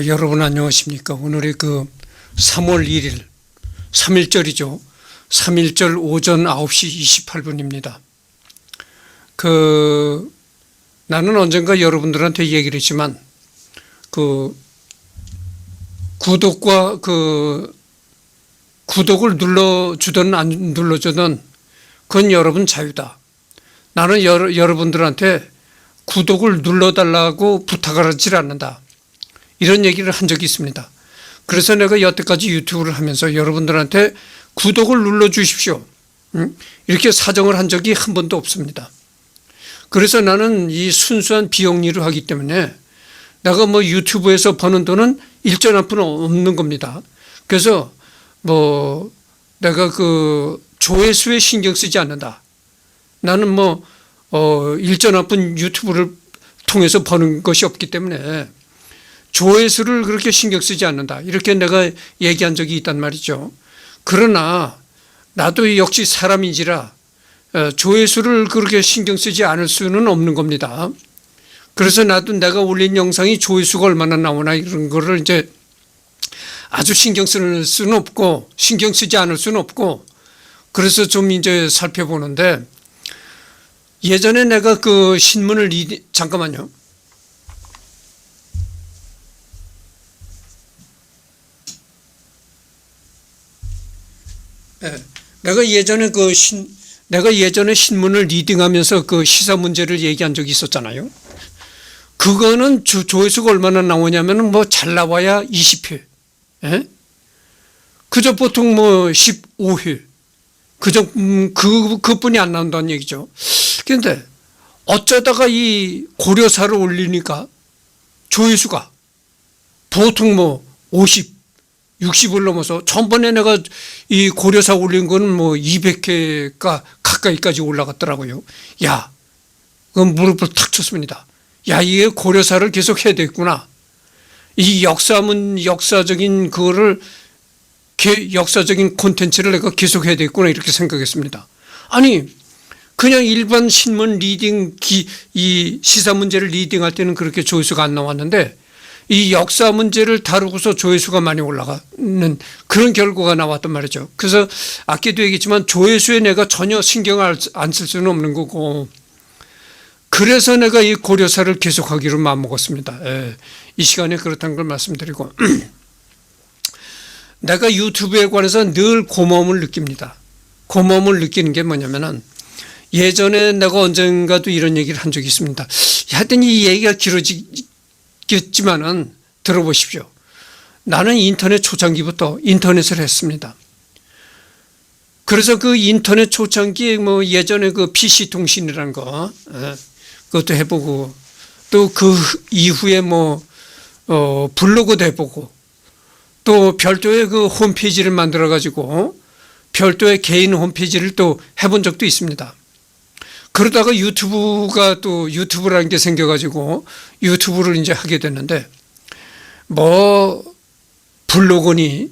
여러분 안녕하십니까. 오늘이 그 3월 1일 3.1절이죠. 3.1절 오전 9시 28분입니다. 나는 언젠가 여러분들한테 얘기를 했지만 구독과 구독을 눌러주든 안 눌러주든 그건 여러분 자유다. 나는 여러분들한테 구독을 눌러달라고 부탁을 하지 않는다. 이런 얘기를 한 적이 있습니다. 그래서 내가 여태까지 유튜브를 하면서 여러분들한테 구독을 눌러주십시오, 이렇게 사정을 한 적이 한 번도 없습니다. 그래서 나는 이 순수한 비영리를 하기 때문에 내가 유튜브에서 버는 돈은 일전 한 푼 없는 겁니다. 그래서 내가 조회수에 신경 쓰지 않는다. 나는 일전 한 푼 유튜브를 통해서 버는 것이 없기 때문에 조회수를 그렇게 신경 쓰지 않는다. 이렇게 내가 얘기한 적이 있단 말이죠. 그러나 나도 역시 사람인지라 조회수를 그렇게 신경 쓰지 않을 수는 없는 겁니다. 그래서 나도 내가 올린 영상이 조회수가 얼마나 나오나 이런 거를 이제 아주 신경 쓸 수는 없고 신경 쓰지 않을 수는 없고 그래서 좀 이제 살펴보는데 예전에 내가 신문을 잠깐만요. 네, 내가 예전에 신문을 리딩하면서 시사 문제를 얘기한 적이 있었잖아요. 그거는 조회수가 얼마나 나오냐면 잘 나와야 20회. 예? 그저 보통 15회. 그뿐이 안 나온다는 얘기죠. 그런데 어쩌다가 이 고려사를 올리니까 조회수가 보통 50, 60을 넘어서 전번에 내가 이 고려사 올린 거는 200회가 가까이까지 올라갔더라고요. 야, 그건 무릎을 탁 쳤습니다. 야, 이게 고려사를 계속 해야 되겠구나. 이 역사적인 역사적인 콘텐츠를 내가 계속 해야 되겠구나 이렇게 생각했습니다. 아니 그냥 일반 신문 리딩 이 시사 문제를 리딩할 때는 그렇게 조회수가 안 나왔는데 이 역사 문제를 다루고서 조회수가 많이 올라가는 그런 결과가 나왔단 말이죠. 그래서 아까도 얘기했지만 조회수에 내가 전혀 신경을 안 쓸 수는 없는 거고 그래서 내가 이 고려사를 계속하기로 마음먹었습니다. 이 시간에 그렇다는 걸 말씀드리고 내가 유튜브에 관해서 늘 고마움을 느낍니다. 고마움을 느끼는 게 뭐냐면은 예전에 내가 언젠가도 이런 얘기를 한 적이 있습니다. 하여튼 이 얘기가 길어지겠지만은 들어보십시오. 나는 인터넷 초창기부터 인터넷을 했습니다. 그래서 인터넷 초창기에 예전에 PC 통신이라는 거 그것도 해보고 또 이후에 블로그도 해보고 또 별도의 홈페이지를 만들어 가지고 별도의 개인 홈페이지를 또 해본 적도 있습니다. 그러다가 유튜브라는 게 생겨 가지고 유튜브를 이제 하게 됐는데 블로그니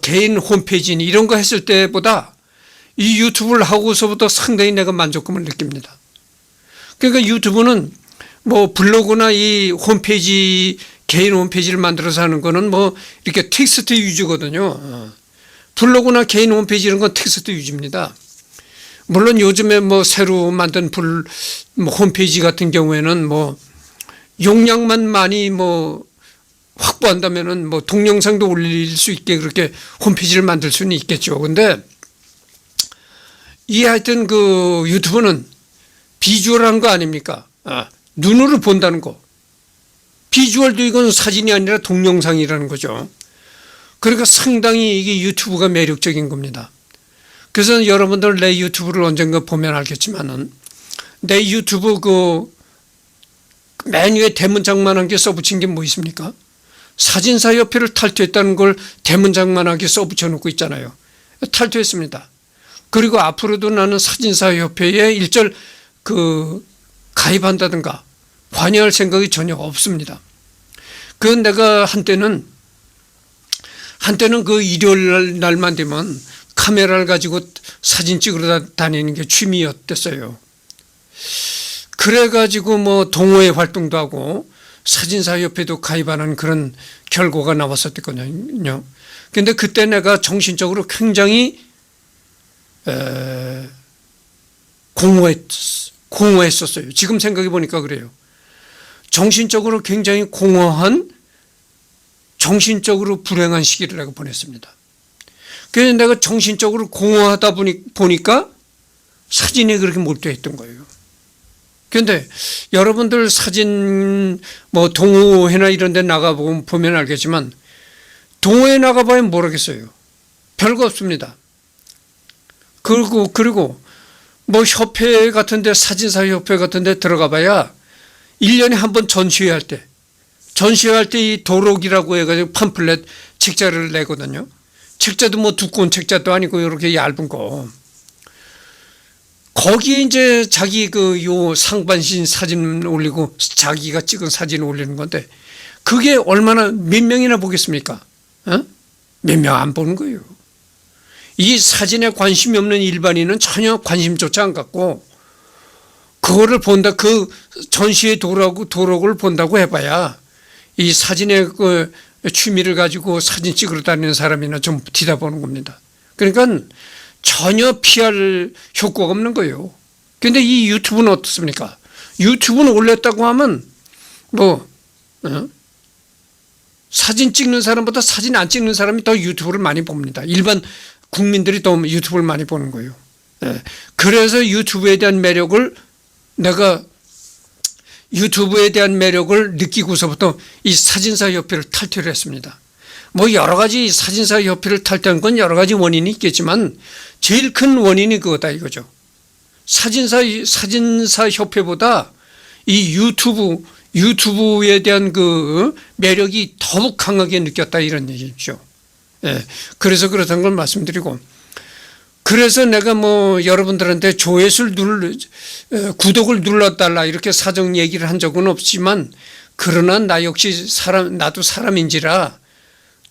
개인 홈페이지니 이런 거 했을 때보다 이 유튜브를 하고서부터 상당히 내가 만족감을 느낍니다. 그러니까 유튜브는 블로그나 이 홈페이지 개인 홈페이지를 만들어서 하는 거는 이렇게 텍스트 위주거든요. 블로그나 개인 홈페이지 이런 건 텍스트 위주입니다. 물론 요즘에 새로 만든 홈페이지 같은 경우에는 용량만 많이 확보한다면은 동영상도 올릴 수 있게 그렇게 홈페이지를 만들 수는 있겠죠. 근데 하여튼 유튜브는 비주얼한 거 아닙니까? 눈으로 본다는 거. 비주얼도 이건 사진이 아니라 동영상이라는 거죠. 그러니까 상당히 이게 유튜브가 매력적인 겁니다. 그래서 여러분들 내 유튜브를 언젠가 보면 알겠지만은 내 유튜브 메뉴에 대문짝만하게 써붙인 게 뭐 있습니까? 사진사협회를 탈퇴했다는 걸 대문짝만하게 써붙여 놓고 있잖아요. 탈퇴했습니다. 그리고 앞으로도 나는 사진사협회에 일절 가입한다든가 관여할 생각이 전혀 없습니다. 그건 내가 한때는 일요일 날만 되면 카메라를 가지고 사진 찍으러 다니는 게 취미였댔어요. 그래가지고 동호회 활동도 하고 사진사협회도 가입하는 그런 결과가 나왔었거든요. 근데 그때 내가 정신적으로 굉장히 공허했었어요. 지금 생각해 보니까 그래요. 정신적으로 굉장히 공허한, 정신적으로 불행한 시기를 내가 보냈습니다. 그래서 내가 정신적으로 공허하다 보니까 사진에 그렇게 몰두했던 거예요. 그런데 여러분들 사진 뭐 동호회나 이런 데 나가보면 알겠지만 동호회 나가봐야 모르겠어요. 별거 없습니다. 그리고 뭐 협회 같은데, 사진사 협회 같은데 들어가봐야 1년에 한 번 전시회할 때 이 도록이라고 해가지고 팜플렛 책자를 내거든요. 책자도 뭐 두꺼운 책자도 아니고 이렇게 얇은 거. 거기에 이제 자기 요 상반신 사진 올리고 자기가 찍은 사진 올리는 건데 그게 얼마나, 몇 명이나 보겠습니까? 몇 명 안 보는 거예요. 이 사진에 관심이 없는 일반인은 전혀 관심조차 안 갖고 그거를 본다, 그 전시회 도록을 본다고 해봐야 이 사진의 그 취미를 가지고 사진 찍으러 다니는 사람이나 좀 뒤다보는 겁니다. 그러니까 전혀 PR 효과가 없는 거예요. 그런데 이 유튜브는 어떻습니까? 유튜브는 올렸다고 하면 사진 찍는 사람보다 사진 안 찍는 사람이 더 유튜브를 많이 봅니다. 일반 국민들이 더 유튜브를 많이 보는 거예요. 그래서 유튜브에 대한 매력을 느끼고서부터 이 사진사 협회를 탈퇴를 했습니다. 뭐 여러 가지 사진사 협회를 탈퇴한 건 여러 가지 원인이 있겠지만 제일 큰 원인이 그거다 이거죠. 사진사 협회보다 이 유튜브에 대한 그 매력이 더욱 강하게 느꼈다 이런 얘기죠. 그래서 그렇다는 걸 말씀드리고, 그래서 내가 뭐 여러분들한테 구독을 눌러달라 이렇게 사정 얘기를 한 적은 없지만, 그러나 나 역시 나도 사람인지라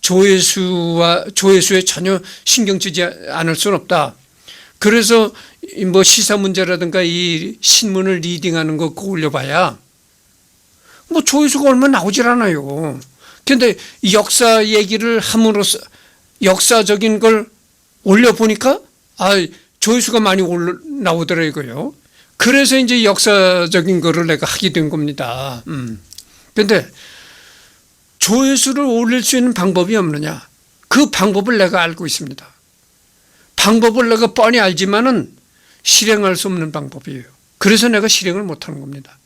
조회수에 전혀 신경 쓰지 않을 수는 없다. 그래서 뭐 시사 문제라든가 이 신문을 리딩하는 거 올려봐야 뭐 조회수가 얼마 나오질 않아요. 그런데 역사 얘기를 함으로써 역사적인 걸 올려보니까 조회수가 많이 나오더라고요. 그래서 이제 역사적인 거를 내가 하게 된 겁니다. 그런데 조회수를 올릴 수 있는 방법이 없느냐? 그 방법을 내가 알고 있습니다. 방법을 내가 뻔히 알지만은 실행할 수 없는 방법이에요. 그래서 내가 실행을 못하는 겁니다.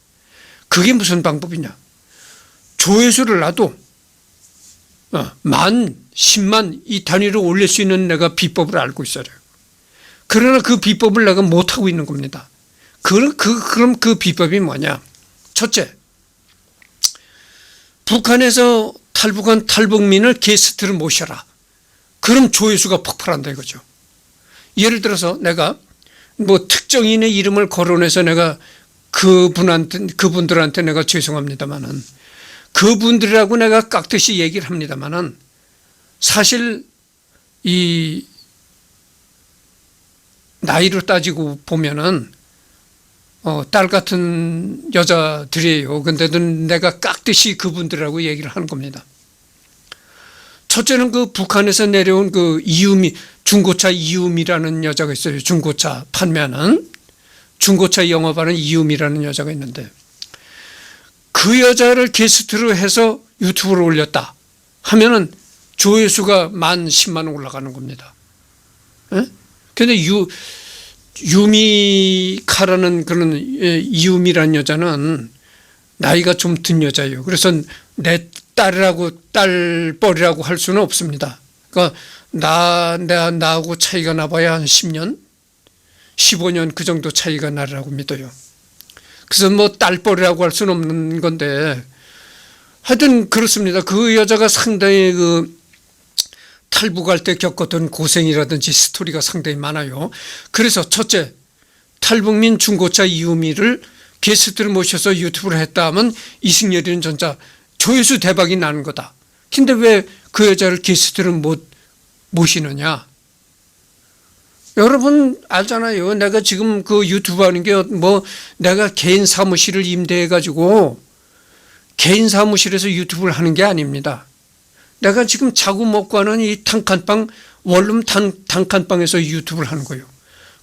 그게 무슨 방법이냐? 조회수를 놔도 10,000, 10만 이 단위로 올릴 수 있는 내가 비법을 알고 있어요. 그러나 그 비법을 내가 못하고 있는 겁니다. 그럼 그 비법이 뭐냐? 첫째, 북한에서 탈북한 탈북민을 게스트를 모셔라. 그럼 조회수가 폭발한다 이거죠. 예를 들어서 내가 뭐 특정인의 이름을 거론해서 내가 그분들한테 내가 죄송합니다만은, 그분들이라고 내가 깍듯이 얘기를 합니다만은, 사실 이 나이로 따지고 보면은 딸 같은 여자들이에요. 근데도 내가 깍듯이 그분들이라고 얘기를 하는 겁니다. 첫째는 그 북한에서 내려온 그 중고차 이유미라는 여자가 있어요. 중고차 판매하는, 중고차 영업하는 이유미라는 여자가 있는데, 그 여자를 게스트로 해서 유튜브를 올렸다 하면은 조회수가 10,000만 올라가는 겁니다. 그런데 유미카라는 그런 이유미라는 여자는 나이가 좀 든 여자예요. 그래서 내 딸뻘이라고 할 수는 없습니다. 그러니까 나하고 차이가 나봐야 한 10년, 15년 그 정도 차이가 나리라고 믿어요. 그래서 뭐 딸뻘이라고 할 수는 없는 건데, 하여튼 그렇습니다. 그 여자가 상당히 탈북할 때 겪었던 고생이라든지 스토리가 상당히 많아요. 그래서 첫째, 탈북민 중고차 이유미를 게스트를 모셔서 유튜브를 했다 하면 이승열이는 전자 조회수 대박이 나는 거다. 근데 왜 그 여자를 게스트를 모시느냐? 여러분 알잖아요. 내가 지금 그 유튜브 하는 게 뭐 내가 개인 사무실을 임대해 가지고 개인 사무실에서 유튜브를 하는 게 아닙니다. 내가 지금 자고 먹고 하는 이 단칸방, 원룸 단칸방에서 유튜브를 하는 거예요.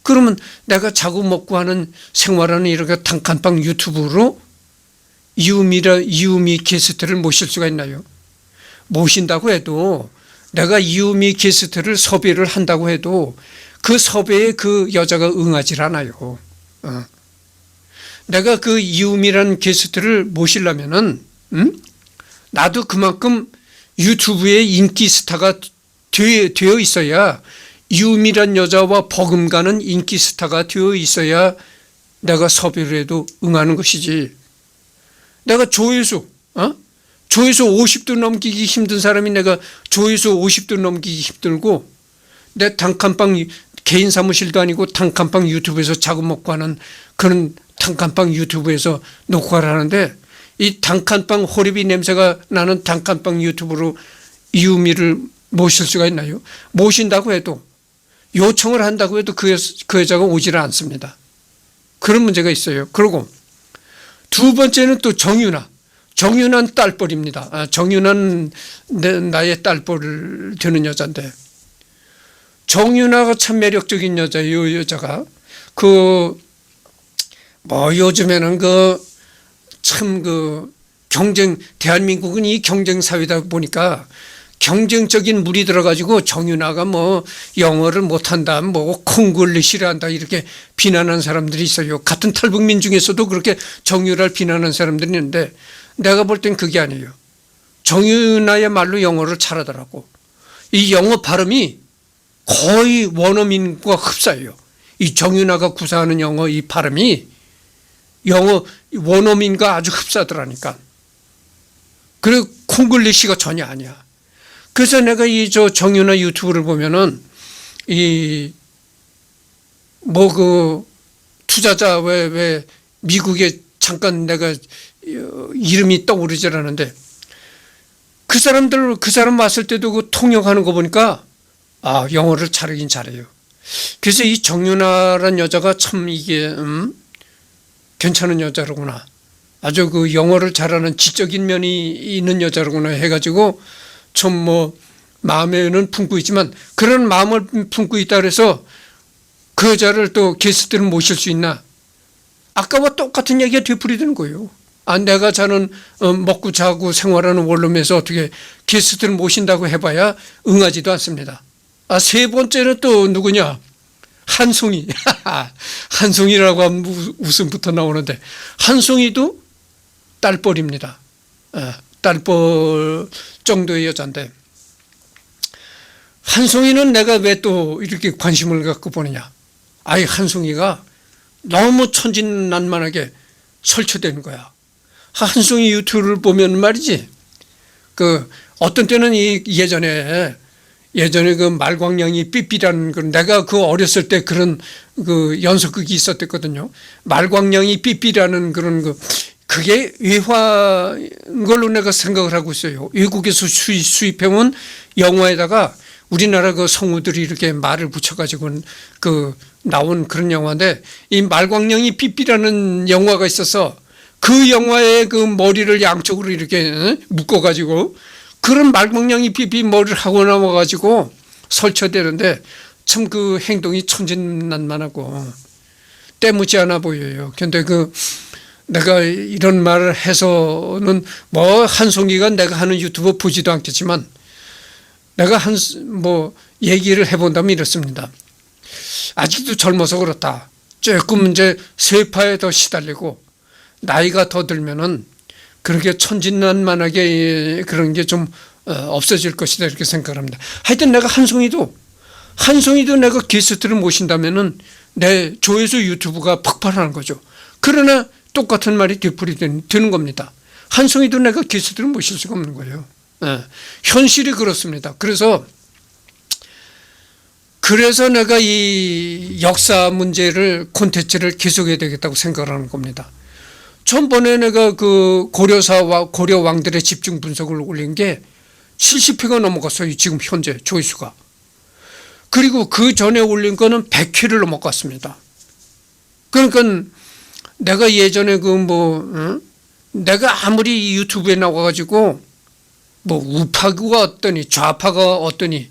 그러면 내가 자고 먹고 하는 생활하는 이렇게 단칸방 유튜브로 이유미 게스트를 모실 수가 있나요? 모신다고 해도 내가 이유미 게스트를 섭외를 한다고 해도 그 섭외에 그 여자가 응하지 않아요. 내가 그 이유미라는 게스트를 모시려면은 나도 그만큼 유튜브에 인기 스타가 되어 있어야, 이유미란 여자와 버금가는 인기 스타가 되어 있어야 내가 섭외를 해도 응하는 것이지. 내가 조회수 50도 넘기기 힘든 사람이 내가 조회수 50도 넘기기 힘들고, 내 단칸방 개인 사무실도 아니고 단칸방 유튜브에서 자고 먹고 하는 그런 단칸방 유튜브에서 녹화를 하는데, 이 단칸방 호리비 냄새가 나는 단칸방 유튜브로 이유미를 모실 수가 있나요? 모신다고 해도, 요청을 한다고 해도 그 여자가 오지를 않습니다. 그런 문제가 있어요. 그리고 두 번째는 또 정윤아는 딸뻘입니다. 정윤아는 나의 딸뻘을 되는 여자인데, 정윤아가 참 매력적인 여자예요. 이 여자가 요즘에는 참 경쟁, 대한민국은 이 경쟁 사회다 보니까 경쟁적인 물이 들어가지고 정윤아가 영어를 못한다, 콩글리시를 한다, 이렇게 비난하는 사람들이 있어요. 같은 탈북민 중에서도 그렇게 정윤아를 비난하는 사람들이 있는데, 내가 볼 땐 그게 아니에요. 정윤아야말로 영어를 잘하더라고. 이 영어 발음이 거의 원어민과 흡사해요. 이 정윤아가 구사하는 영어 이 발음이 영어 원어민과 아주 흡사하더라니까. 그리고 콩글리시가 전혀 아니야. 그래서 내가 정윤아 유튜브를 보면은 투자자 왜 미국에 잠깐 내가 이름이 떠오르질 않는데, 그 사람 왔을 때도 통역하는 거 보니까 영어를 잘하긴 잘해요. 그래서 이 정윤아란 여자가 참 이게 괜찮은 여자로구나, 아주 영어를 잘하는 지적인 면이 있는 여자로구나 해가지고 좀 마음에는 품고 있지만, 그런 마음을 품고 있다 그래서 그 여자를 또 게스트를 모실 수 있나? 아까와 똑같은 얘기가 되풀이되는 거예요. 내가 자는 먹고 자고 생활하는 원룸에서 어떻게 게스트를 모신다고 해봐야 응하지도 않습니다. 세 번째는 또 누구냐? 한송이. 한송이라고 하면 웃음부터 나오는데, 한송이도 딸뻘입니다. 딸뻘 정도의 여자인데, 한송이는 내가 왜 또 이렇게 관심을 갖고 보느냐? 한송이가 너무 천진난만하게 설쳐되는 거야. 한송이 유튜브를 보면 말이지, 어떤 때는 예전에 말광량이 삐삐라는 내가 어렸을 때 그런 연속극이 있었거든요. 말광량이 삐삐라는 그게 외화인 걸로 내가 생각을 하고 있어요. 외국에서 수입해온 영화에다가 우리나라 성우들이 이렇게 말을 붙여가지고 나온 그런 영화인데, 이 말광량이 삐삐라는 영화가 있어서 그 영화의 머리를 양쪽으로 이렇게 묶어가지고 그런 말광량이 삐삐 머리를 하고 나와가지고 설쳐대는데, 참 행동이 천진난만하고 때묻지 않아 보여요. 근데 내가 이런 말을 해서는 한송이가 내가 하는 유튜브 보지도 않겠지만, 내가 얘기를 해본다면 이렇습니다. 아직도 젊어서 그렇다. 조금 이제 쇠파에 더 시달리고 나이가 더 들면은 그렇게 천진난만하게 그런 게 좀 없어질 것이다, 이렇게 생각합니다. 하여튼 내가 한송이도 내가 게스트를 모신다면은 내 조회수 유튜브가 폭발하는 거죠. 그러나 똑같은 말이 되풀이되는 겁니다. 한송이도 내가 게스트를 모실 수가 없는 거예요. 현실이 그렇습니다. 그래서 내가 이 역사 문제를 콘텐츠를 계속해야 되겠다고 생각을 하는 겁니다. 전번에 내가 고려사와 고려 왕들의 집중 분석을 올린 게 70회가 넘어갔어요. 지금 현재 조회수가. 그리고 그 전에 올린 거는 100회를 넘어갔습니다. 그러니까 내가 예전에 내가 아무리 유튜브에 나와가지고 뭐 우파가 어떠니 좌파가 어떠니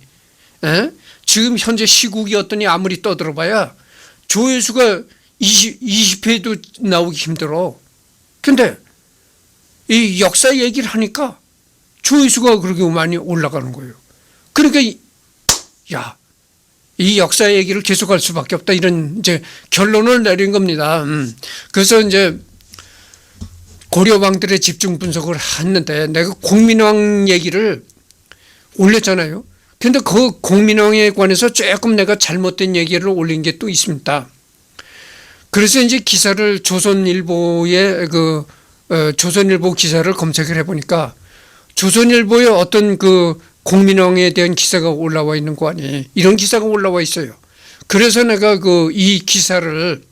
지금 현재 시국이 어떠니 아무리 떠들어봐야 조회수가 20회도 나오기 힘들어. 근데 이 역사 얘기를 하니까 조회수가 그렇게 많이 올라가는 거예요. 그러니까 이 역사 얘기를 계속할 수밖에 없다, 이런 이제 결론을 내린 겁니다. 그래서 이제 고려 왕들의 집중 분석을 했는데 내가 공민왕 얘기를 올렸잖아요. 근데 그 공민왕에 관해서 조금 내가 잘못된 얘기를 올린 게 또 있습니다. 그래서 이제 기사를 조선일보의 조선일보 기사를 검색을 해보니까 조선일보에 어떤 그 공민왕에 대한 기사가 올라와 있는 거 아니에요. 이런 기사가 올라와 있어요. 그래서 내가 이 기사를,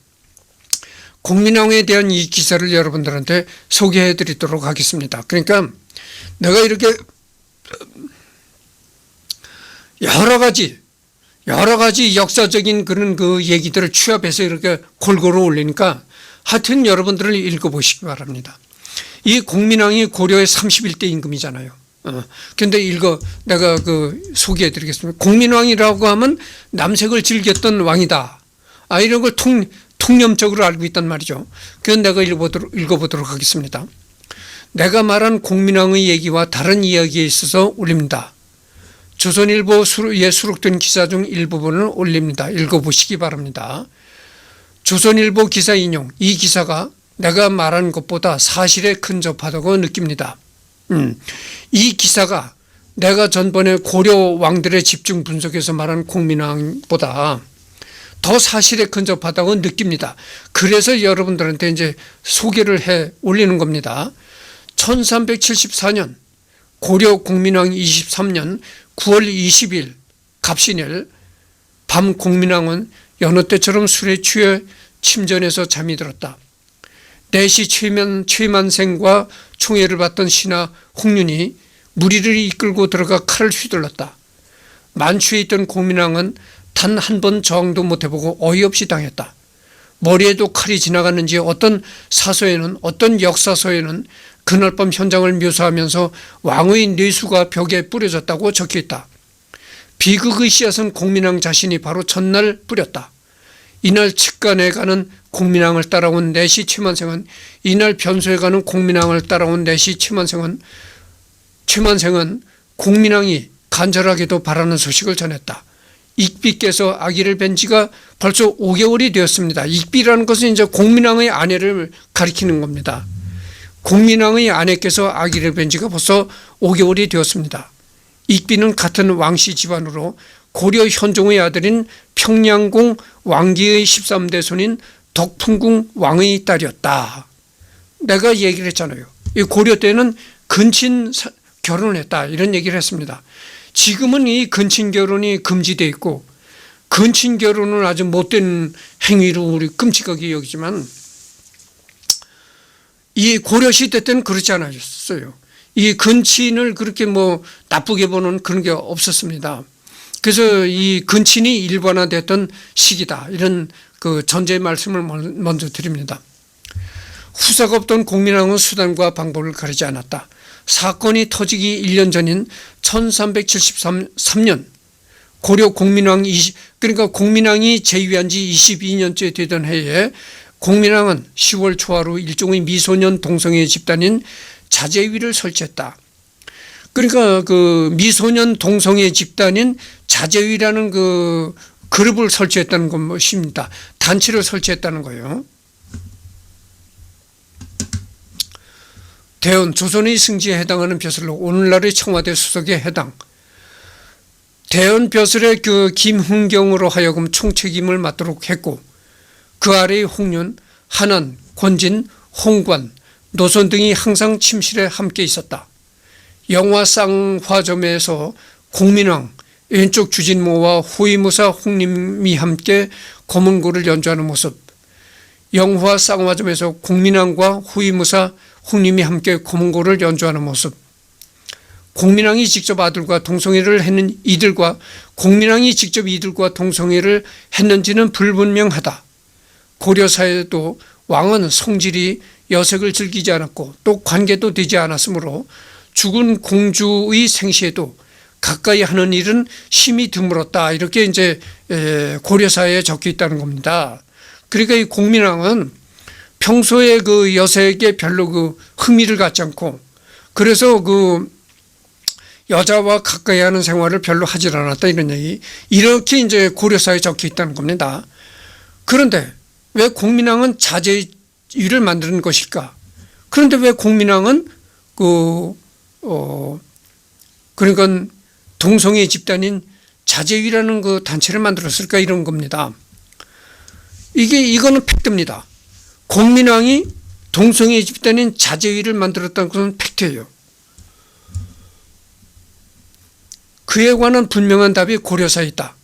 공민왕에 대한 이 기사를 여러분들한테 소개해 드리도록 하겠습니다. 그러니까 내가 이렇게 여러 가지 역사적인 그런 그 얘기들을 취합해서 이렇게 골고루 올리니까 하여튼 여러분들을 읽어보시기 바랍니다. 이 공민왕이 고려의 31대 임금이잖아요. 근데 내가 소개해 드리겠습니다. 공민왕이라고 하면 남색을 즐겼던 왕이다. 이런 걸 통념적으로 알고 있단 말이죠. 그건 내가 읽어보도록 하겠습니다. 내가 말한 공민왕의 얘기와 다른 이야기에 있어서 올립니다. 조선일보에 수록된 기사 중 일부분을 올립니다. 읽어보시기 바랍니다. 조선일보 기사 인용. 이 기사가 내가 말한 것보다 사실에 근접하다고 느낍니다. 이 기사가 내가 전번에 고려 왕들의 집중 분석에서 말한 공민왕보다 더 사실에 근접하다고 느낍니다. 그래서 여러분들한테 이제 소개를 해 올리는 겁니다. 1374년 고려 공민왕 23년 9월 20일 갑신일 밤 공민왕은 여느 때처럼 술에 취해 침전에서 잠이 들었다. 내시 최만생과 총애를 받던 신하 홍윤이 무리를 이끌고 들어가 칼을 휘둘렀다. 만취해 있던 공민왕은 단 한 번 저항도 못해보고 어이없이 당했다. 머리에도 칼이 지나갔는지 어떤 사서에는, 어떤 역사서에는 그날 밤 현장을 묘사하면서 왕의 뇌수가 벽에 뿌려졌다고 적혀있다. 비극의 씨앗은 공민왕 자신이 바로 전날 뿌렸다. 이날 측간에 가는 공민왕을 따라온 내시 최만생은, 이날 변소에 가는 공민왕을 따라온 내시 최만생은 공민왕이 간절하게도 바라는 소식을 전했다. 익비께서 아기를 뵌 지가 벌써 5개월이 되었습니다. 익비라는 것은 이제 공민왕의 아내를 가리키는 겁니다. 공민왕의 아내께서 아기를 뵌 지가 벌써 5개월이 되었습니다. 익비는 같은 왕씨 집안으로 고려 현종의 아들인 평양공 왕기의 13대 손인 덕풍궁 왕의 딸이었다. 내가 얘기를 했잖아요. 이 고려 때는 근친 결혼을 했다, 이런 얘기를 했습니다. 지금은 이 근친 결혼이 금지되어 있고 근친 결혼은 아주 못된 행위로 우리 끔찍하게 여기지만 이 고려 시대 때는 그렇지 않았어요. 이 근친을 그렇게 뭐 나쁘게 보는 그런 게 없었습니다. 그래서 이 근친이 일반화됐던 시기다, 이런 그 전제의 말씀을 먼저 드립니다. 후사가 없던 공민왕은 수단과 방법을 가리지 않았다. 사건이 터지기 1년 전인 1373년 고려 공민왕 그러니까 공민왕이 재위한 지 22년째 되던 해에 공민왕은 10월 초하루 일종의 미소년 동성애 집단인 자제위를 설치했다. 그러니까 그 미소년 동성애 집단인 자제위라는 그 그룹을 설치했다는 것입니다. 단체를 설치했다는 거예요. 대원 조선의 승지에 해당하는 벼슬로 오늘날의 청와대 수석에 해당. 대원 벼슬의 그 김흥경으로 하여금 총책임을 맡도록 했고 그 아래의 홍윤, 한안, 권진, 홍관, 노선 등이 항상 침실에 함께 있었다. 영화 쌍화점에서 공민왕, 왼쪽 주진모와 호위무사 홍림이 함께 검은고를 연주하는 모습, 영화 쌍화점에서 공민왕과 호위무사 홍림이 함께 검은고를 연주하는 모습, 공민왕이 직접 아들과 동성애를 했는 이들과 공민왕이 직접 이들과 동성애를 했는지는 불분명하다. 고려사에도 왕은 성질이 여색을 즐기지 않았고 또 관계도 되지 않았으므로 죽은 공주의 생시에도 가까이 하는 일은 심히 드물었다. 이렇게 이제 고려사에 적혀 있다는 겁니다. 그러니까 이 공민왕은 평소에 그 여색에 별로 그 흥미를 갖지 않고 그래서 그 여자와 가까이 하는 생활을 별로 하질 않았다 이런 얘기. 이렇게 이제 고려사에 적혀 있다는 겁니다. 그런데 왜 공민왕은 자제위를 만드는 것일까? 그런데 왜 공민왕은 그러니까 동성애 집단인 자제위라는 그 단체를 만들었을까 이런 겁니다. 이거는 팩트입니다. 공민왕이 동성애 집단인 자제위를 만들었다는 것은 팩트예요. 그에 관한 분명한 답이 고려사에 있다.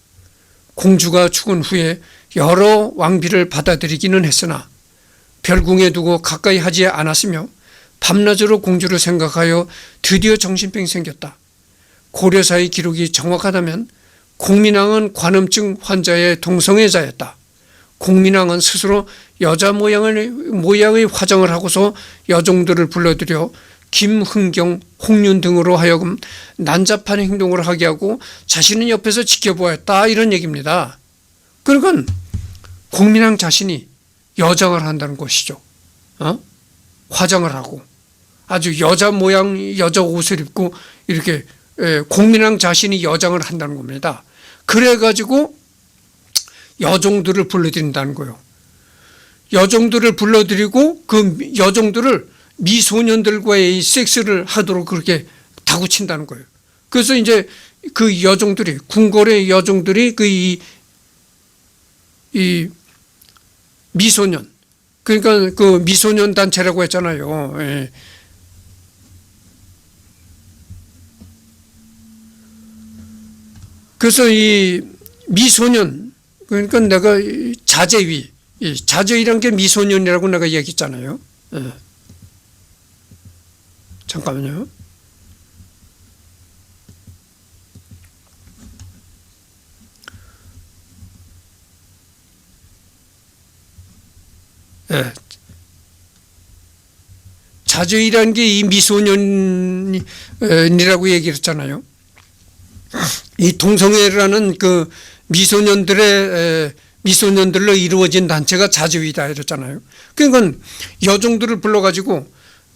공주가 죽은 후에 여러 왕비를 받아들이기는 했으나 별궁에 두고 가까이 하지 않았으며 밤낮으로 공주를 생각하여 드디어 정신병이 생겼다. 고려사의 기록이 정확하다면 공민왕은 관음증 환자의 동성애자였다. 공민왕은 스스로 여자 모양의 화장을 하고서 여종들을 불러들여 김흥경, 홍윤 등으로 하여금 난잡한 행동을 하게 하고 자신은 옆에서 지켜보았다 이런 얘기입니다. 그러니까 공민왕 자신이 여장을 한다는 것이죠. 화장을 하고 아주 여자 모양 여자 옷을 입고 이렇게 공민왕 자신이 여장을 한다는 겁니다. 그래가지고 여종들을 불러들인다는 거예요. 여종들을 불러들이고 그 여종들을 미소년들과의 섹스를 하도록 그렇게 다구친다는 거예요. 그래서 이제 그 여종들이 궁궐의 여종들이 이 미소년 그러니까 그 미소년 단체라고 했잖아요. 예. 그래서 이 미소년 그러니까 내가 자제위 자제위란 게 미소년이라고 내가 얘기했잖아요. 예. 잠깐만요. 예. 자제위란 게 이 미소년이라고 얘기를 했잖아요. 이 동성애라는 그 미소년들로 이루어진 단체가 자제위다 이랬잖아요. 그러니까 여종들을 불러가지고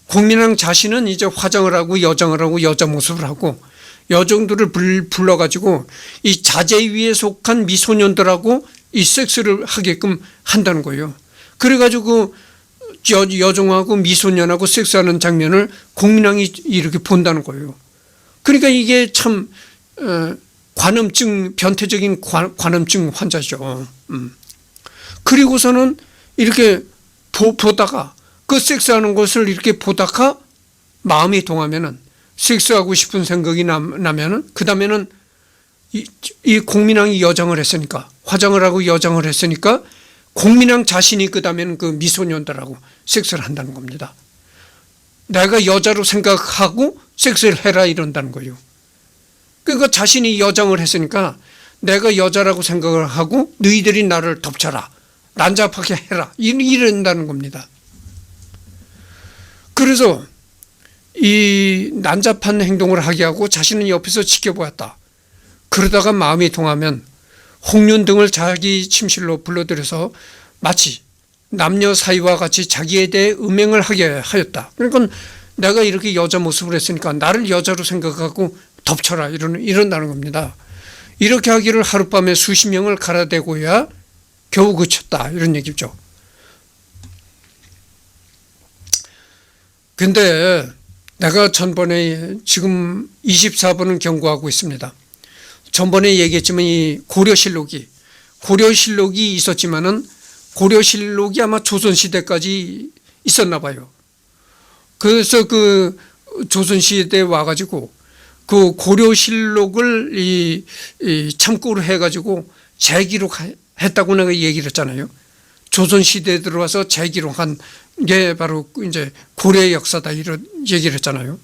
공민왕 자신은 이제 화장을 하고 여장을 하고 여자 모습을 하고 여종들을 불러가지고 이 자제위에 속한 미소년들하고 이 섹스를 하게끔 한다는 거예요. 그래가지고 여종하고 미소년하고 섹스하는 장면을 공민왕이 이렇게 본다는 거예요. 그러니까 이게 참 관음증 변태적인 관음증 환자죠. 그리고서는 이렇게 보다가 그 섹스하는 것을 이렇게 보다가 마음이 동하면은 섹스하고 싶은 생각이 나면은 그 다음에는 이 공민왕이 여장을 했으니까 화장을 하고 여장을 했으니까 공민왕 자신이 그 다음에는 그 미소년들하고 섹스를 한다는 겁니다. 내가 여자로 생각하고 섹스를 해라 이런다는 거예요. 그러니까 자신이 여장을 했으니까 내가 여자라고 생각을 하고 너희들이 나를 덮쳐라 난잡하게 해라 이런다는 겁니다. 그래서 이 난잡한 행동을 하게 하고 자신은 옆에서 지켜보았다. 그러다가 마음이 동하면 홍윤 등을 자기 침실로 불러들여서 마치 남녀 사이와 같이 자기에 대해 음행을 하게 하였다. 그러니까 내가 이렇게 여자 모습을 했으니까 나를 여자로 생각하고 덮쳐라 이런다는 겁니다. 이렇게 하기를 하룻밤에 수십 명을 갈아대고야 겨우 그쳤다 이런 얘기죠. 근데 내가 전번에 지금 24번은 경고하고 있습니다. 전번에 얘기했지만 이 고려실록이 있었지만은 고려실록이 아마 조선시대까지 있었나 봐요. 그래서 그 조선시대에 와가지고 그 고려실록을 이 참고로 해가지고 재기록했다고 내가 얘기를 했잖아요. 조선시대에 들어와서 재기록한 게 바로 이제 고려의 역사다 이런 얘기를 했잖아요.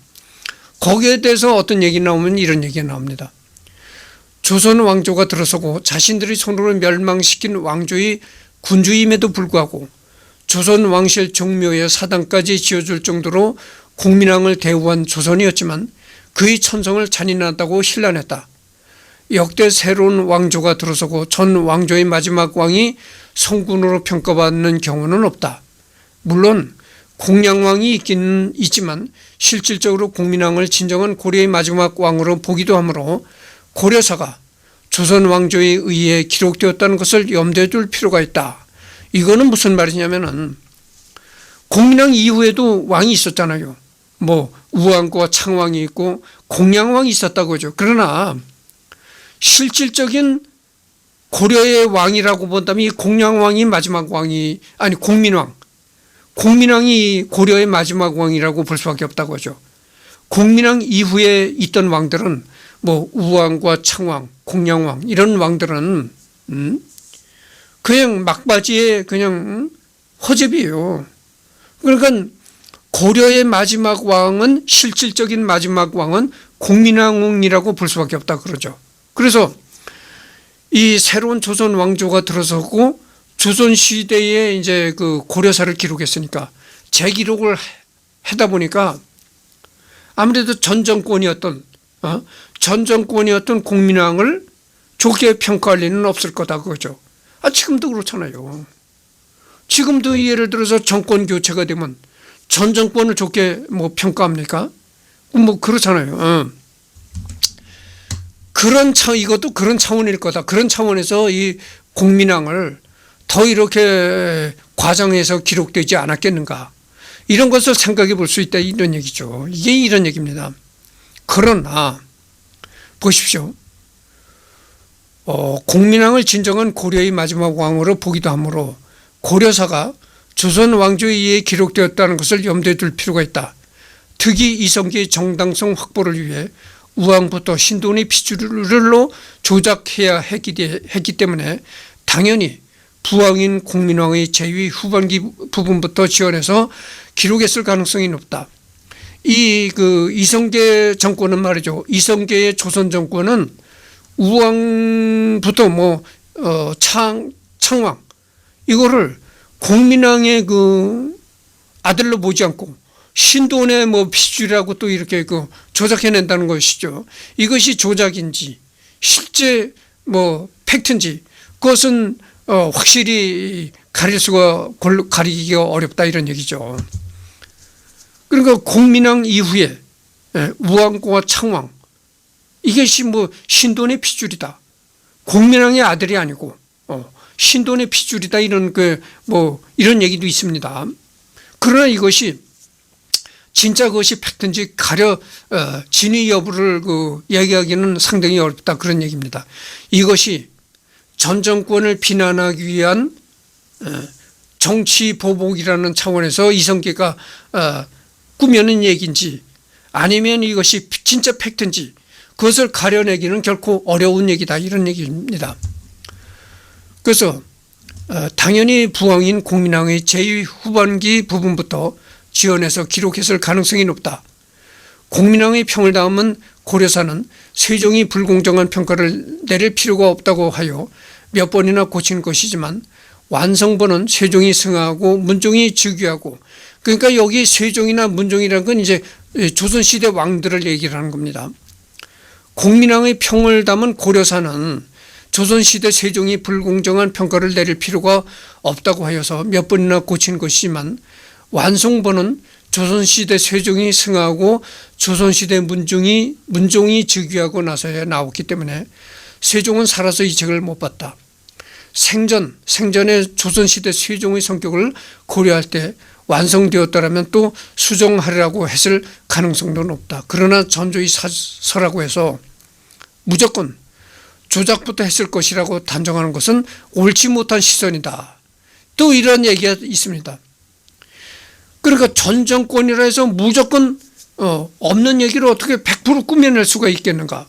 거기에 대해서 어떤 얘기 나오면 이런 얘기가 나옵니다. 조선 왕조가 들어서고 자신들이 손으로 멸망시킨 왕조의 군주임에도 불구하고 조선 왕실 종묘에 사당까지 지어줄 정도로 국민왕을 대우한 조선이었지만 그의 천성을 잔인하다고 신란했다. 역대 새로운 왕조가 들어서고 전 왕조의 마지막 왕이 성군으로 평가받는 경우는 없다. 물론 공양왕이 있기는 있지만 실질적으로 국민왕을 진정한 고려의 마지막 왕으로 보기도 하므로 고려사가 조선 왕조에 의해 기록되었다는 것을 염두에 둘 필요가 있다. 이거는 무슨 말이냐면은 공민왕 이후에도 왕이 있었잖아요. 뭐 우왕과 창왕이 있고 공양왕이 있었다고 하죠. 그러나 실질적인 고려의 왕이라고 본다면 이 공양왕이 마지막 왕이 아니 공민왕이 고려의 마지막 왕이라고 볼 수밖에 없다고 하죠. 공민왕 이후에 있던 왕들은 뭐 우왕과 창왕, 공양왕 이런 왕들은 그냥 막바지에 그냥 허접이에요. 그러니까 고려의 마지막 왕은 실질적인 마지막 왕은 공민왕이라고 볼 수밖에 없다 그러죠. 그래서 이 새로운 조선 왕조가 들어서고 조선 시대에 이제 그 고려사를 기록했으니까 재기록을 하다 보니까 아무래도 전 정권이었던 공민왕을 좋게 평가할 리는 없을 거다 그거죠. 지금도 그렇잖아요. 지금도 예를 들어서 정권 교체가 되면 전 정권을 좋게 뭐 평가합니까? 뭐 그렇잖아요. 이것도 그런 차원일 거다. 그런 차원에서 이 공민왕을 더 이렇게 과장해서 기록되지 않았겠는가. 이런 것을 생각해 볼 수 있다. 이런 얘기죠. 이게 이런 얘기입니다. 그러나 보십시오. 공민왕을 진정한 고려의 마지막 왕으로 보기도 하므로 고려사가 조선 왕조에 의해 기록되었다는 것을 염두에 둘 필요가 있다. 특히 이성계의 정당성 확보를 위해 우왕부터 신돈의 피줄로 조작해야 했기 때문에 당연히 부왕인 공민왕의 제위 후반기 부분부터 지원해서 기록했을 가능성이 높다. 이성계 정권은 말이죠. 이성계의 조선 정권은 우왕부터 창왕 이거를 공민왕의 그 아들로 보지 않고 신돈의 피줄이라고 또 이렇게 조작해낸다는 것이죠. 이것이 조작인지 실제 팩트인지 그것은 확실히 가리기가 어렵다 이런 얘기죠. 그러니까 공민왕 이후에 우왕과 창왕 이것이 신돈의 피줄이다. 공민왕의 아들이 아니고 신돈의 피줄이다 이런 이런 얘기도 있습니다. 그러나 이것이 진짜 그것이 팩트인지 진위 여부를 얘기하기는 상당히 어렵다 그런 얘기입니다. 이것이 전 정권을 비난하기 위한 정치 보복이라는 차원에서 이성계가 꾸며낸 얘기인지 아니면 이것이 진짜 팩트인지 그것을 가려내기는 결코 어려운 얘기다 이런 얘기입니다. 그래서 당연히 부왕인 공민왕의 제위 후반기 부분부터 지원해서 기록했을 가능성이 높다. 공민왕의 평을 다음은 고려사는 세종이 불공정한 평가를 내릴 필요가 없다고 하여 몇 번이나 고친 것이지만 완성본은 세종이 승하하고 문종이 즉위하고 그러니까 여기 세종이나 문종이라는 건 이제 조선시대 왕들을 얘기를 하는 겁니다. 공민왕의 평을 담은 고려사는 조선시대 세종이 불공정한 평가를 내릴 필요가 없다고 하여서 몇 번이나 고친 것이지만 완성본은 조선시대 세종이 승하하고 조선시대 문종이 즉위하고 나서야 나왔기 때문에 세종은 살아서 이 책을 못 봤다. 생전에 조선시대 세종의 성격을 고려할 때 완성되었다라면 또 수정하리라고 했을 가능성도 높다. 그러나 전조의 서라고 해서 무조건 조작부터 했을 것이라고 단정하는 것은 옳지 못한 시선이다. 또 이런 얘기가 있습니다. 그러니까 전 정권이라 해서 무조건 없는 얘기를 어떻게 100% 꾸며낼 수가 있겠는가.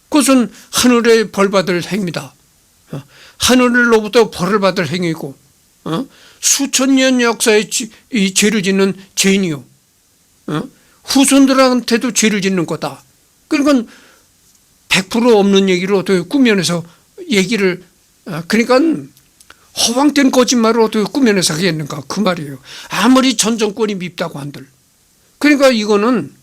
그것은 하늘에 벌받을 행위다. 하늘로부터 벌을 받을 행위고 수천 년 역사에 이 죄를 짓는 죄인이요. 후손들한테도 죄를 짓는 거다. 그러니까 100% 없는 얘기를 어떻게 꾸며내서 얘기를 그러니까 허황된 거짓말을 어떻게 꾸며내서 하겠는가 그 말이에요. 아무리 전 정권이 밉다고 한들. 그러니까 이거는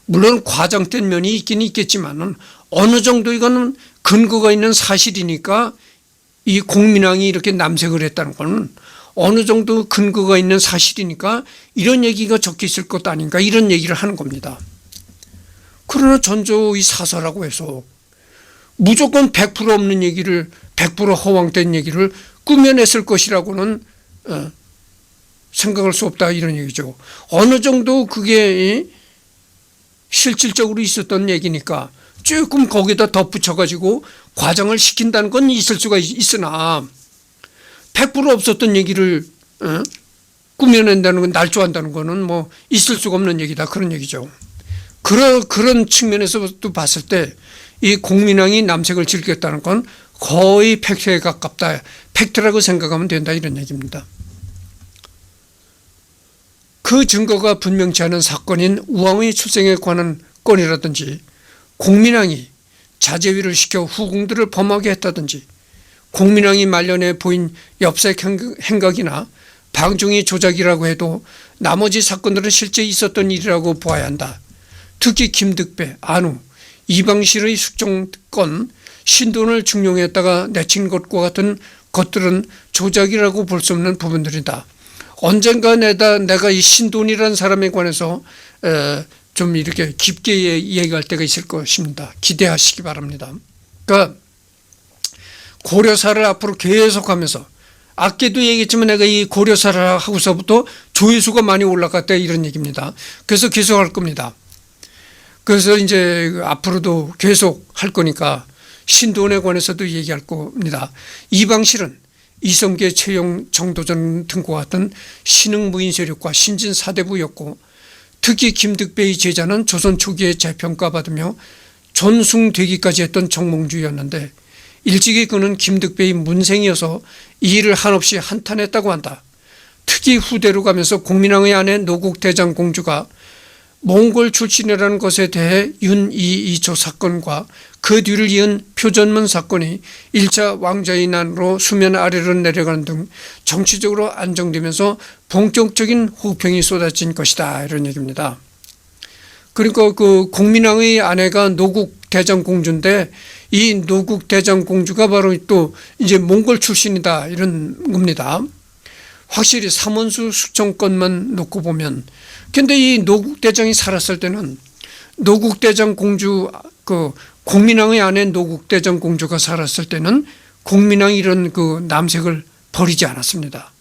물론 과장된 면이 있긴 있겠지만은 어느 정도 이거는 근거가 있는 사실이니까 이 공민왕이 이렇게 남색을 했다는 건 어느 정도 근거가 있는 사실이니까 이런 얘기가 적혀 있을 것 아닌가 이런 얘기를 하는 겁니다. 그러나 전조의 사서라고 해서 무조건 100% 없는 얘기를 100% 허황된 얘기를 꾸며냈을 것이라고는 생각할 수 없다 이런 얘기죠. 어느 정도 그게 실질적으로 있었던 얘기니까 조금 거기다 덧붙여가지고 과장을 시킨다는 건 있을 수가 있으나 100% 없었던 얘기를 꾸며낸다는 건 날조한다는 거는 뭐 있을 수가 없는 얘기다 그런 얘기죠. 그런 측면에서도 봤을 때 이 공민왕이 남색을 즐겼다는 건 거의 팩트에 가깝다. 팩트라고 생각하면 된다 이런 얘기입니다. 그 증거가 분명치 않은 사건인 우왕의 출생에 관한 건이라든지 공민왕이 자제위를 시켜 후궁들을 범하게 했다든지 공민왕이 말년에 보인 엽색 행각이나 방종이 조작이라고 해도 나머지 사건들은 실제 있었던 일이라고 보아야 한다. 특히 김득배, 안우, 이방실의 숙종건, 신돈을 중용했다가 내친 것과 같은 것들은 조작이라고 볼 수 없는 부분들이다. 언젠가 내가 이 신돈이라는 사람에 관해서 좀 이렇게 깊게 얘기할 때가 있을 것입니다. 기대하시기 바랍니다. 그러니까 고려사를 앞으로 계속하면서 아까도 얘기했지만 내가 이 고려사를 하고서부터 조회수가 많이 올라갔다 이런 얘기입니다. 그래서 계속 할 겁니다. 그래서 이제 앞으로도 계속 할 거니까 신돈에 관해서도 얘기할 겁니다. 이방실은 이성계, 최영, 정도전 등과 같은 신흥무인 세력과 신진 사대부였고 특히 김득배의 제자는 조선 초기에 재평가받으며 존숭되기까지 했던 정몽주였는데 일찍이 그는 김득배의 문생이어서 이 일을 한없이 한탄했다고 한다. 특히 후대로 가면서 공민왕의 아내 노국대장공주가 몽골 출신이라는 것에 대해 윤이이조 사건과 그 뒤를 이은 표전문 사건이 1차 왕자의 난으로 수면 아래로 내려가는 등 정치적으로 안정되면서 본격적인 호평이 쏟아진 것이다 이런 얘기입니다. 그러니까 그 공민왕의 아내가 노국대장공주인데 이 노국대장공주가 바로 또 이제 몽골 출신이다 이런 겁니다. 확실히 삼원수 숙청권만 놓고 보면 근데 이 노국대장이 살았을 때는 노국대장 공주 그 공민왕의 아내 노국대장 공주가 살았을 때는 공민왕이 이런 그 남색을 버리지 않았습니다.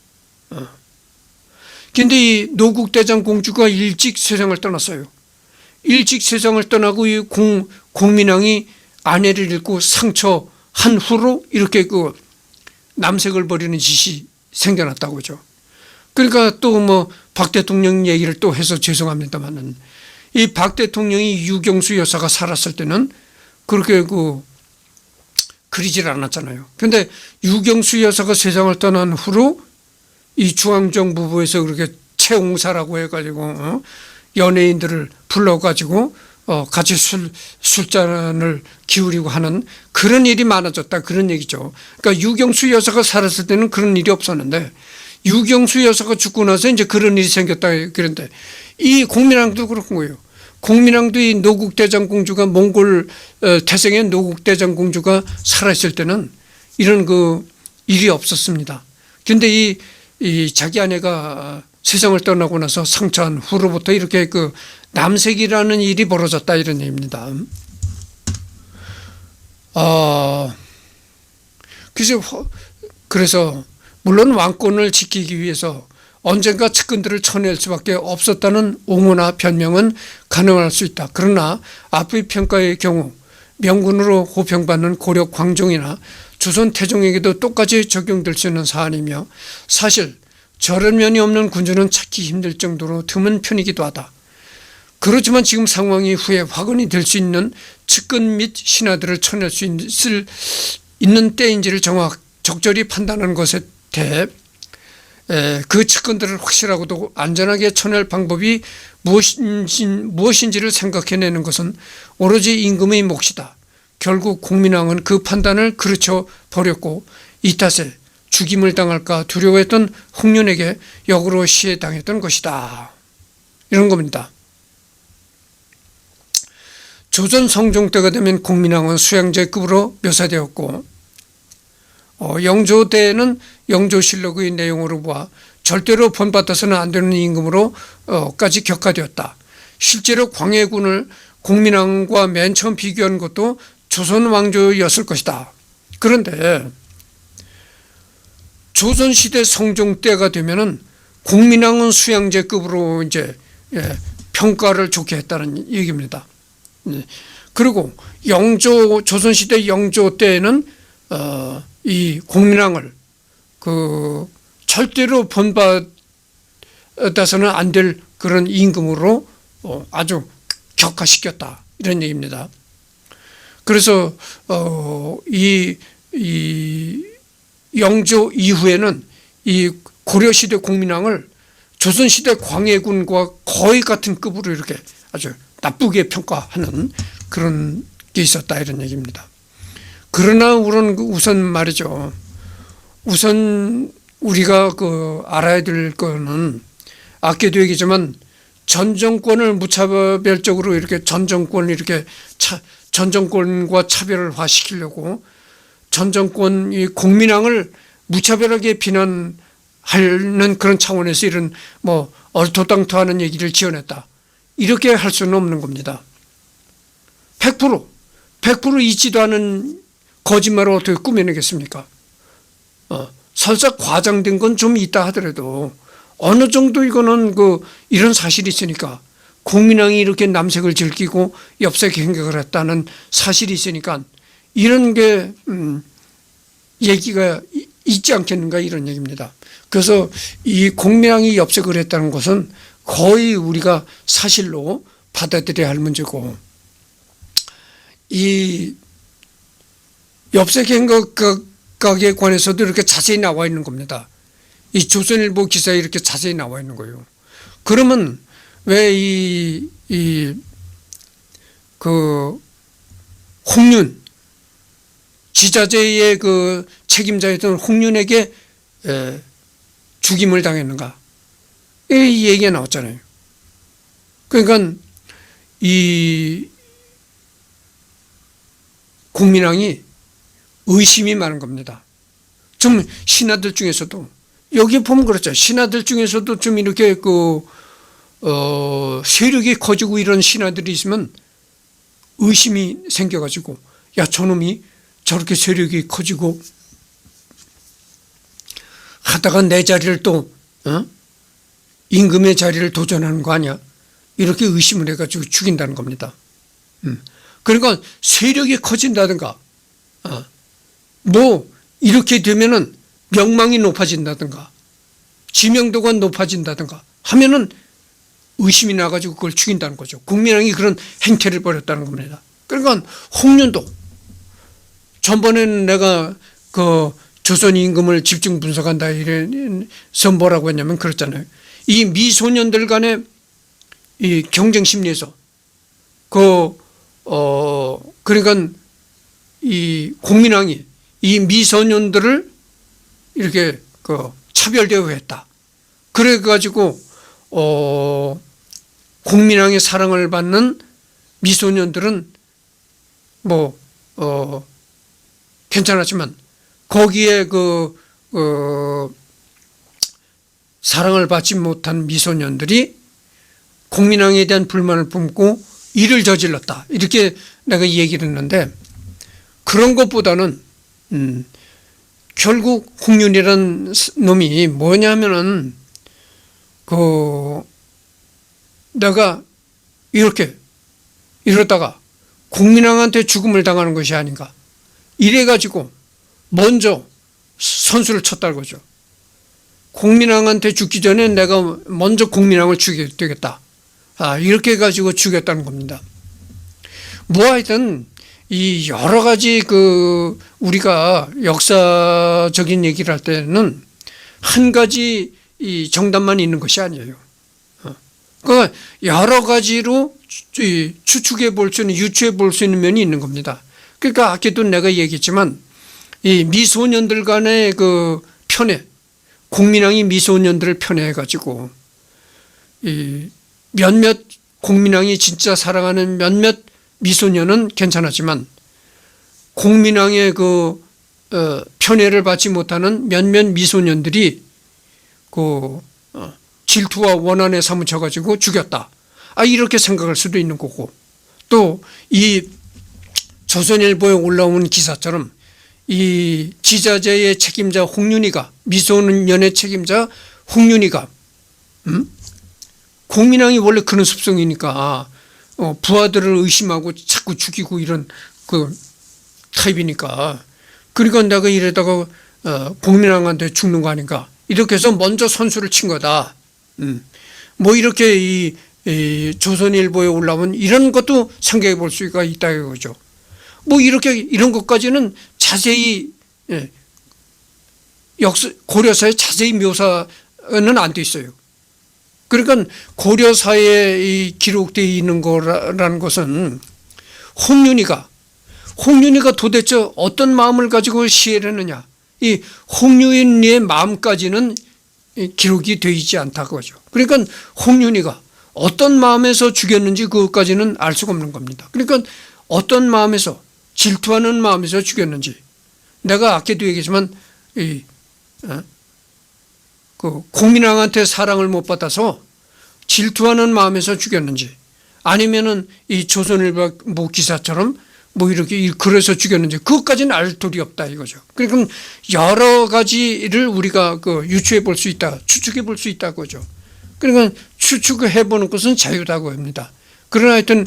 근데 이 노국대장 공주가 일찍 세상을 떠났어요. 일찍 세상을 떠나고 이 공민왕이 아내를 잃고 상처한 후로 이렇게 그 남색을 버리는 짓이 생겨났다고 하죠. 그러니까 또 뭐 박 대통령 얘기를 또 해서 죄송합니다만은 이 박 대통령이 유경수 여사가 살았을 때는 그렇게 그리질 않았잖아요. 그런데 유경수 여사가 세상을 떠난 후로 이 중앙정 부부에서 그렇게 채옹사라고 해가지고 연예인들을 불러가지고 같이 술잔을 기울이고 하는 그런 일이 많아졌다 그런 얘기죠. 그러니까 유경수 여사가 살았을 때는 그런 일이 없었는데 유경수 여사가 죽고 나서 이제 그런 일이 생겼다 그런데 이 공민왕도 그런 거예요. 공민왕도 이 노국대장공주가 몽골 태생의 노국대장공주가 살아있을 때는 이런 그 일이 없었습니다. 그런데 이 자기 아내가 세상을 떠나고 나서 상처한 후로부터 이렇게 그 남색이라는 일이 벌어졌다 이런 얘기입니다. 그래서 물론 왕권을 지키기 위해서 언젠가 측근들을 쳐낼 수밖에 없었다는 옹호나 변명은 가능할 수 있다. 그러나 앞의 평가의 경우 명군으로 호평받는 고려 광종이나 조선 태종에게도 똑같이 적용될 수 있는 사안이며 사실 저런 면이 없는 군주는 찾기 힘들 정도로 드문 편이기도 하다. 그렇지만 지금 상황이 후에 화근이 될 수 있는 측근 및 신하들을 쳐낼 수 있는 때인지를 적절히 판단하는 것에 대해 그 측근들을 확실하고도 안전하게 쳐낼 방법이 무엇인지를 생각해내는 것은 오로지 임금의 몫이다. 결국 공민왕은 그 판단을 그르쳐 버렸고 이 탓에 죽임을 당할까 두려워했던 홍련에게 역으로 시해당했던 것이다. 이런 겁니다. 조선 성종 때가 되면 공민왕은 수양제급으로 묘사되었고 영조 때에는 영조실록의 내용으로 보아 절대로 본받아서는 안 되는 임금으로까지 격하되었다. 실제로 광해군을 공민왕과 맨 처음 비교한 것도 조선 왕조였을 것이다. 그런데 조선시대 성종 때가 되면은 공민왕은 수양제급으로 이제 평가를 좋게 했다는 얘기입니다. 그리고 조선시대 영조 때에는 이 공민왕을 절대로 본받아서는 안 될 그런 임금으로 아주 격화시켰다. 이런 얘기입니다. 그래서 이 영조 이후에는 이 고려시대 공민왕을 조선시대 광해군과 거의 같은 급으로 이렇게 아주 나쁘게 평가하는 그런 게 있었다. 이런 얘기입니다. 그러나 우선 말이죠. 우선 우리가 알아야 될 거는 아까도 얘기지만 전 정권을 무차별적으로 이렇게 전 정권과 차별화시키려고 전 정권 이 공민왕을 무차별하게 비난하는 그런 차원에서 이런 얼토당토하는 얘기를 지어냈다. 이렇게 할 수는 없는 겁니다. 100% 있지도 않은 거짓말을 어떻게 꾸며내겠습니까? 설사 과장된 건 좀 있다 하더라도 어느 정도 이거는 이런 사실이 있으니까 공민왕이 이렇게 남색을 즐기고 엽색 행각을 했다는 사실이 있으니까 이런 게 얘기가 있지 않겠는가 이런 얘기입니다. 그래서 이 공민왕이 엽색을 했다는 것은 거의 우리가 사실로 받아들여야 할 문제고 이 엽색 행각에 관해서도 이렇게 자세히 나와 있는 겁니다. 이 조선일보 기사에 이렇게 자세히 나와 있는 거예요. 그러면 왜 홍윤 지자체의 책임자였던 홍윤에게 죽임을 당했는가? 이 얘기가 나왔잖아요. 그러니까 이 공민왕이 의심이 많은 겁니다. 좀 신하들 중에서도 여기 보면 그렇죠. 신하들 중에서도 좀 이렇게 세력이 커지고 이런 신하들이 있으면 의심이 생겨가지고 야 저놈이 저렇게 세력이 커지고 하다가 내 자리를 또 임금의 자리를 도전하는 거 아니야? 이렇게 의심을 해가지고 죽인다는 겁니다. 그러니까 세력이 커진다든가 이렇게 되면은 명망이 높아진다든가 지명도가 높아진다든가 하면은 의심이 나가지고 그걸 죽인다는 거죠. 국민왕이 그런 행태를 벌였다는 겁니다. 그러니까 홍윤도 전번에는 내가 조선 임금을 집중 분석한다 이래서 뭐라고 했냐면 그렇잖아요. 이 미소년들 간의 이 경쟁 심리에서 그러니까 이 공민왕이 이 미소년들을 이렇게 차별 대우했다. 그래가지고 공민왕의 사랑을 받는 미소년들은 괜찮았지만 거기에 사랑을 받지 못한 미소년들이 공민왕에 대한 불만을 품고 일을 저질렀다. 이렇게 내가 얘기를 했는데 그런 것보다는 결국 홍윤이라는 놈이 뭐냐면은 내가 이러다가 공민왕한테 죽음을 당하는 것이 아닌가 이래가지고 먼저 선수를 쳤다는 거죠. 공민왕한테 죽기 전에 내가 먼저 공민왕을 죽여야 되겠다. 이렇게 해가지고 죽였다는 겁니다. 하여튼 이 여러 가지 우리가 역사적인 얘기를 할 때는 한 가지 이 정답만 있는 것이 아니에요. 그러니까 여러 가지로 추측해 볼 수 있는, 유추해 볼 수 있는 면이 있는 겁니다. 그러니까 아까도 내가 얘기했지만 이 미소년들 간의 편애, 공민왕이 미소년들을 편애해가지고 이 몇몇 공민왕이 진짜 사랑하는 몇몇 미소년은 괜찮았지만 공민왕의 그 편애를 받지 못하는 몇몇 미소년들이 그 질투와 원한에 사무쳐가지고 죽였다. 이렇게 생각할 수도 있는 거고, 또 이 조선일보에 올라온 기사처럼 이 지자재의 책임자 홍윤희가, 미소년의 책임자 홍윤희가 공민왕이 원래 그런 습성이니까 부하들을 의심하고 자꾸 죽이고 이런 그 타입이니까, 그러니까 내가 이러다가 공민왕한테 죽는 거 아닌가 이렇게 해서 먼저 선수를 친 거다. 뭐 이렇게 이 조선일보에 올라온 이런 것도 생각해 볼 수가 있다 이거죠. 뭐 이렇게 이런 것까지는 자세히 고려사에 자세히 묘사는 안 돼 있어요. 그러니까 고려사에 기록되어 있는 거라는 것은 홍윤희가 도대체 어떤 마음을 가지고 시해를 했느냐, 이 홍윤희의 마음까지는 기록이 되어 있지 않다고 하죠. 그러니까 홍윤희가 어떤 마음에서 죽였는지 그것까지는 알 수가 없는 겁니다. 그러니까 어떤 마음에서, 질투하는 마음에서 죽였는지, 내가 아까도 얘기했지만 그 공민왕한테 사랑을 못 받아서 질투하는 마음에서 죽였는지, 아니면은 이 조선일보 기사처럼 뭐 이렇게 그래서 죽였는지, 그것까지는 알 도리 없다 이거죠. 그러니까 여러 가지를 우리가 유추해 볼 수 있다, 추측해 볼 수 있다 그거죠. 그러니까 추측해 보는 것은 자유다고 합니다. 그러나 하여튼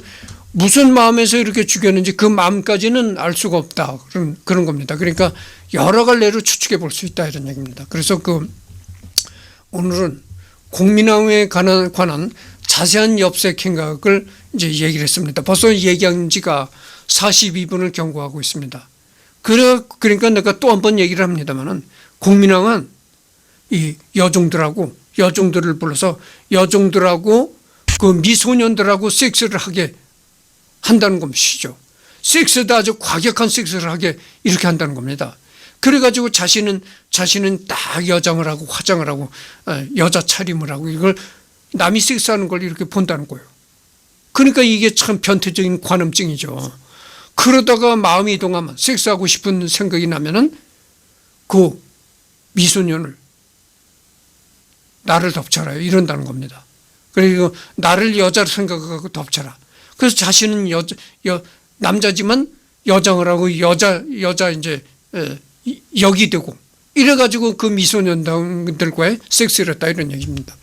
무슨 마음에서 이렇게 죽였는지 그 마음까지는 알 수가 없다, 그런 겁니다. 그러니까 여러 갈래로 추측해 볼 수 있다 이런 얘기입니다. 그래서 오늘은 공민왕에 관한 자세한 엽색 행각을 이제 얘기를 했습니다. 벌써 얘기한 지가 42분을 경고하고 있습니다. 그러니까 내가 또 한 번 얘기를 합니다만은, 공민왕은 이 여종들을 불러서 여종들하고 그 미소년들하고 섹스를 하게 한다는 것이죠. 섹스도 아주 과격한 섹스를 하게 이렇게 한다는 겁니다. 그래가지고 자신은 딱 여장을 하고 화장을 하고 여자 차림을 하고 이걸 남이 섹스하는 걸 이렇게 본다는 거예요. 그러니까 이게 참 변태적인 관음증이죠. 그러다가 마음이 이동하면, 섹스하고 싶은 생각이 나면은 그 미소년을 나를 덮쳐라 이런다는 겁니다. 그리고 나를 여자로 생각하고 덮쳐라. 그래서 자신은 남자지만 여장을 하고 여자 이제 역이 되고 이래가지고 그 미소년들과의 섹스를 했다 이런 얘기입니다.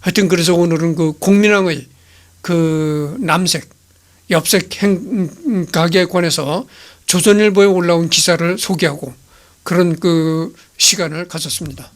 하여튼 그래서 오늘은 그 공민왕의 그 엽색 행각에 관해서 조선일보에 올라온 기사를 소개하고 그런 그 시간을 가졌습니다.